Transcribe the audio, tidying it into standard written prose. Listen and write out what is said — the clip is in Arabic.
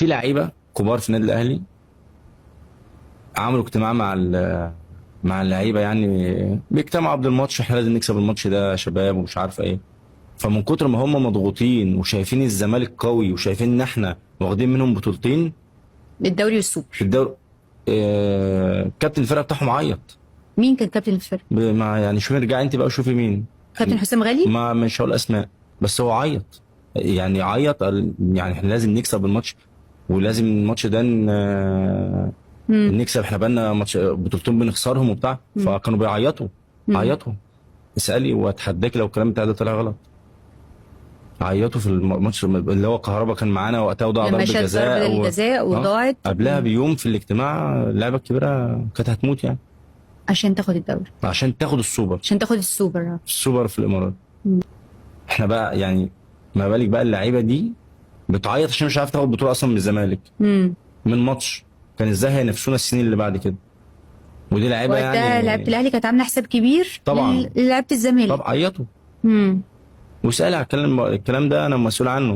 في لعيبه كبار في النادي الاهلي عملوا اجتماع مع اللعيبه، يعني بيجتمعوا قبل الماتش، احنا لازم نكسب الماتش ده يا شباب ومش عارف ايه. فمن كتر ما هم مضغوطين وشايفين الزمالك قوي وشايفين ان احنا واخدين منهم بطولتين الدوري في والسوبر. الدوري، كابتن الفرقه بتاعهم عيط. مين كان كابتن الفرقه؟ ما يعني شوفي، ارجعي انت بقى شوفي مين. كابتن حسام غالي. ما مش هقول اسماء، بس هو عيط. يعني عيط، قال يعني احنا لازم نكسب الماتش، ولازم الماتش ده نكسب. احنا بقالنا ماتش بطولتين بنخسرهم وبتاع، فكانوا بيعيطوا. عيطوا. اسالي واتحداك لو الكلام بتاع ده طلع غلط. عيطوا في الماتش اللي هو كهربا كان معانا وقتها وضيع لما ضربة شاط ضربة جزاء الجزاء وضاعت. قبلها بيوم في الاجتماع اللعبة الكبيرة كانت هتموت يعني عشان تاخد الدوري، عشان تاخد السوبر. عشان تاخد السوبر. السوبر في الامارات. احنا بقى يعني ما بالك بقى اللعيبة دي بتعيط عشان مش عارف تاخد بطولة اصلا من الزمالك. من ماتش كان ازاي هينافسونا السنين اللي بعد كده. ودي لعيبة وقتها يعني لعيبه الاهلي كانت عامله حساب كبير طبعا. للعيبه الزمالك. طب عيطوا. امم وسأل على الكلام ده انا مسؤول عنه.